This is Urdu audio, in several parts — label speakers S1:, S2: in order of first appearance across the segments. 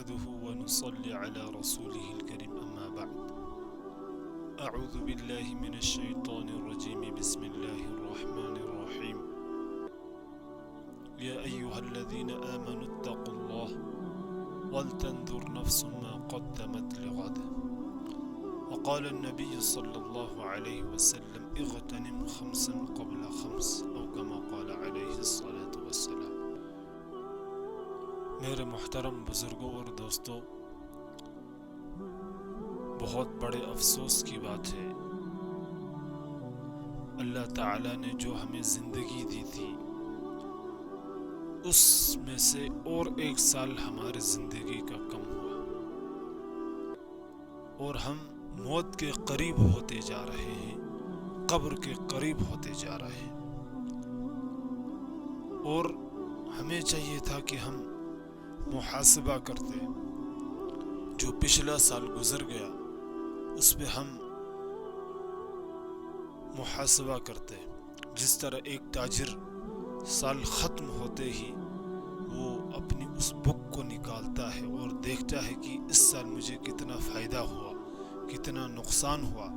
S1: نحمده ونصلي على رسوله الكريم أما بعد. أعوذ بالله من الشيطان الرجيم. بسم الله الرحمن الرحيم. يا أيها الذين آمنوا اتقوا الله ولتنظر نفس ما قدمت لغد. وقال النبي صلى الله عليه وسلم اغتنم خمسا قبل خمس أو كما قال عليه الصلاة والسلام. میرے محترم بزرگوں اور دوستوں، بہت بڑے افسوس کی بات ہے، اللہ تعالیٰ نے جو ہمیں زندگی دی تھی اس میں سے اور 1 سال ہماری زندگی کا کم ہوا اور ہم موت کے قریب ہوتے جا رہے ہیں، قبر کے قریب ہوتے جا رہے ہیں، اور ہمیں چاہیے تھا کہ ہم محاسبہ کرتے. جو پچھلا سال گزر گیا اس پہ ہم محاسبہ کرتے. جس طرح ایک تاجر سال ختم ہوتے ہی وہ اپنی اس بک کو نکالتا ہے اور دیکھتا ہے کہ اس سال مجھے کتنا فائدہ ہوا، کتنا نقصان ہوا،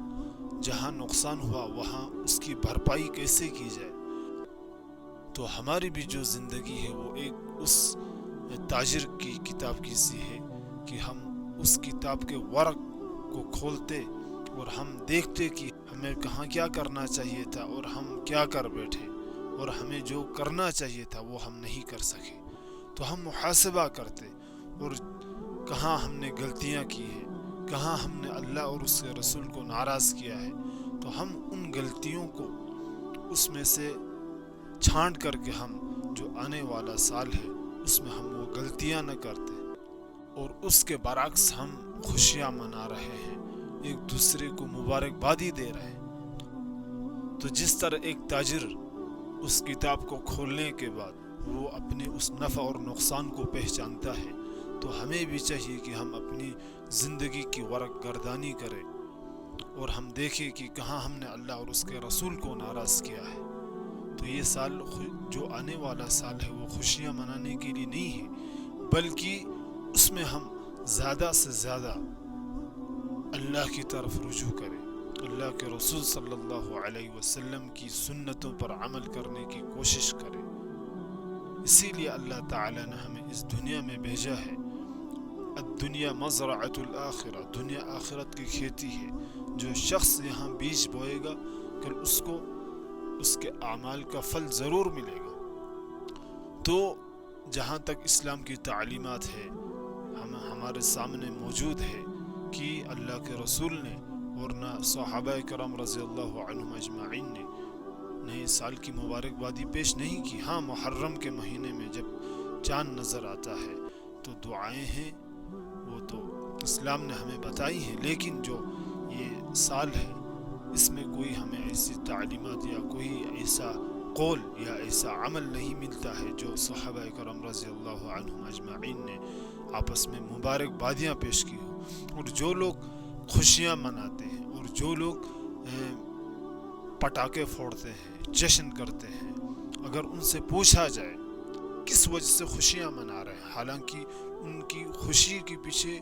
S1: جہاں نقصان ہوا وہاں اس کی بھرپائی کیسے کی جائے. تو ہماری بھی جو زندگی ہے وہ ایک اس تاجر کی کتاب کی سی ہے کہ ہم اس کتاب کے ورق کو کھولتے اور ہم دیکھتے کہ ہمیں کہاں کیا کرنا چاہیے تھا اور ہم کیا کر بیٹھے، اور ہمیں جو کرنا چاہیے تھا وہ ہم نہیں کر سکے. تو ہم محاسبہ کرتے اور کہاں ہم نے غلطیاں کی ہیں، کہاں ہم نے اللہ اور اس کے رسول کو ناراض کیا ہے. تو ہم ان غلطیوں کو اس میں سے چھانٹ کر کے ہم جو آنے والا سال ہے اس میں ہم وہ غلطیاں نہ کرتے اور اس کے برعکس ہم خوشیاں منا رہے ہیں، ایک دوسرے کو مبارکبادی دے رہے ہیں. تو جس طرح ایک تاجر اس کتاب کو کھولنے کے بعد وہ اپنے اس نفع اور نقصان کو پہچانتا ہے، تو ہمیں بھی چاہیے کہ ہم اپنی زندگی کی ورق گردانی کریں اور ہم دیکھیں کہ کہاں ہم نے اللہ اور اس کے رسول کو ناراض کیا ہے. تو یہ سال جو آنے والا سال ہے وہ خوشیاں منانے کے لیے نہیں ہے، بلکہ اس میں ہم زیادہ سے زیادہ اللہ کی طرف رجوع کریں، اللہ کے رسول صلی اللہ علیہ وسلم کی سنتوں پر عمل کرنے کی کوشش کریں. اسی لیے اللہ تعالیٰ نے ہمیں اس دنیا میں بھیجا ہے. الدنیا مزرعۃ الآخرہ، دنیا آخرت کی کھیتی ہے. جو شخص یہاں بیج بوئے گا کل اس کو اس کے اعمال کا پھل ضرور ملے گا. تو جہاں تک اسلام کی تعلیمات ہے ہمارے سامنے موجود ہے کہ اللہ کے رسول نے اور نہ صحابہ کرام رضی اللہ عنہم اجمعین نے نئے سال کی مبارکبادی پیش نہیں کی. ہاں، محرم کے مہینے میں جب چاند نظر آتا ہے تو دعائیں ہیں، وہ تو اسلام نے ہمیں بتائی ہیں، لیکن جو یہ سال ہے اس میں کوئی ہمیں ایسی تعلیمات یا کوئی ایسا قول یا ایسا عمل نہیں ملتا ہے جو صحابہ کرام رضی اللہ عنہم اجمعین نے آپس میں مبارکبادیاں پیش کی ہو. اور جو لوگ خوشیاں مناتے ہیں اور جو لوگ پٹاخے پھوڑتے ہیں، جشن کرتے ہیں، اگر ان سے پوچھا جائے کس وجہ سے خوشیاں منا رہے ہیں، حالانکہ ان کی خوشی کے پیچھے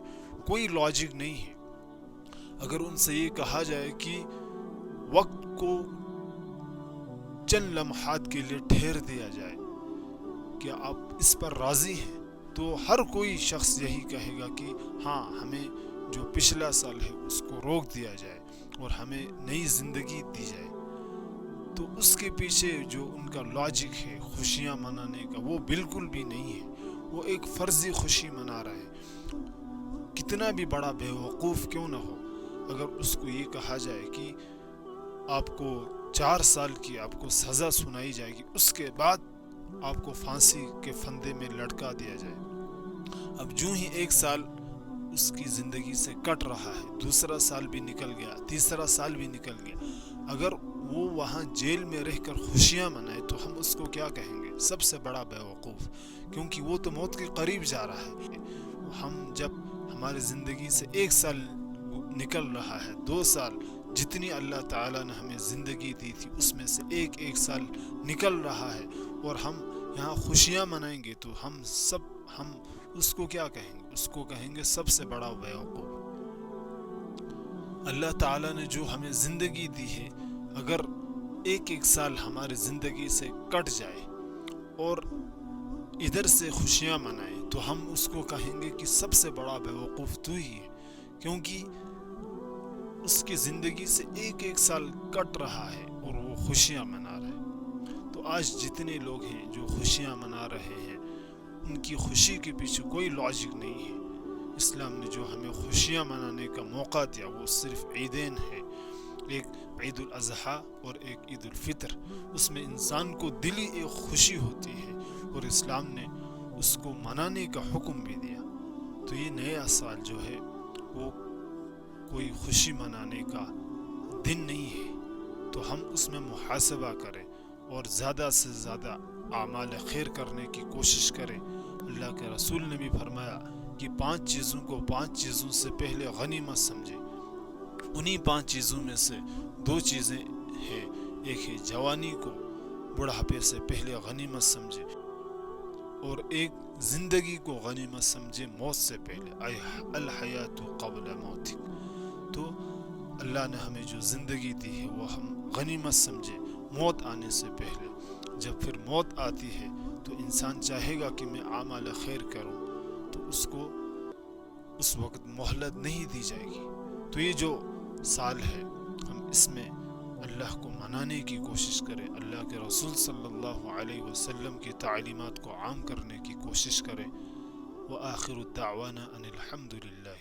S1: کوئی لاجک نہیں ہے. اگر ان سے یہ کہا جائے کہ وقت کو چند لمحات کے لیے ٹھہر دیا جائے، کیا آپ اس پر راضی ہیں؟ تو ہر کوئی شخص یہی کہے گا کہ ہاں، ہمیں جو پچھلا سال ہے اس کو روک دیا جائے اور ہمیں نئی زندگی دی جائے. تو اس کے پیچھے جو ان کا لاجک ہے خوشیاں منانے کا وہ بالکل بھی نہیں ہے. وہ ایک فرضی خوشی منا رہے ہیں. کتنا بھی بڑا بے وقوف کیوں نہ ہو، اگر اس کو یہ کہا جائے کہ آپ کو 4 سال کی آپ کو سزا سنائی جائے گی، اس کے بعد آپ کو پھانسی کے پھندے میں لٹکا دیا جائے. اب جو ہی 1 سال اس کی زندگی سے کٹ رہا ہے، دوسرا سال بھی نکل گیا، تیسرا سال بھی نکل گیا، اگر وہ وہاں جیل میں رہ کر خوشیاں منائے تو ہم اس کو کیا کہیں گے؟ سب سے بڑا بے وقوف، کیونکہ وہ تو موت کے قریب جا رہا ہے. ہم جب ہماری زندگی سے 1 سال نکل رہا ہے، 2 سال، جتنی اللہ تعالیٰ نے ہمیں زندگی دی تھی اس میں سے ایک سال نکل رہا ہے اور ہم یہاں خوشیاں منائیں گے تو ہم اس کو کیا کہیں گے؟ اس کو کہیں گے سب سے بڑا بیوقوف۔ اللہ تعالیٰ نے جو ہمیں زندگی دی ہے، اگر ایک ایک سال ہماری زندگی سے کٹ جائے اور ادھر سے خوشیاں منائیں تو ہم اس کو کہیں گے کہ سب سے بڑا بیوقوف تو ہی ہے، کیونکہ اس کی زندگی سے ایک ایک سال کٹ رہا ہے اور وہ خوشیاں منا رہا ہے۔ تو آج جتنے لوگ ہیں جو خوشیاں منا رہے ہیں، ان کی خوشی کے پیچھے کوئی لاجک نہیں ہے۔ اسلام نے جو ہمیں خوشیاں منانے کا موقع دیا وہ صرف عیدین ہے، ایک عید الاضحیٰ اور ایک عید الفطر۔ اس میں انسان کو دلی ایک خوشی ہوتی ہے اور اسلام نے اس کو منانے کا حکم بھی دیا۔ تو یہ نیا سال جو ہے وہ کوئی خوشی منانے کا دن نہیں ہے، تو ہم اس میں محاسبہ کریں اور زیادہ سے زیادہ اعمال خیر کرنے کی کوشش کریں۔ اللہ کے رسول نے بھی فرمایا کہ 5 چیزوں کو 5 چیزوں سے پہلے غنیمت سمجھے۔ انہی 5 چیزوں میں سے 2 چیزیں ہیں، ایک ہے جوانی کو بڑھاپے سے پہلے غنیمت سمجھے، اور ایک زندگی کو غنیمت سمجھے موت سے پہلے، الحیات قبل موتک۔ تو اللہ نے ہمیں جو زندگی دی ہے وہ ہم غنیمت سمجھے موت آنے سے پہلے۔ جب پھر موت آتی ہے تو انسان چاہے گا کہ میں اعمال خیر کروں، تو اس کو اس وقت مہلت نہیں دی جائے گی۔ تو یہ جو سال ہے ہم اس میں اللہ کو منانے کی کوشش کریں، اللہ کے رسول صلی اللہ علیہ وسلم کی تعلیمات کو عام کرنے کی کوشش کریں۔ وآخر الدعوانا ان الحمد للہ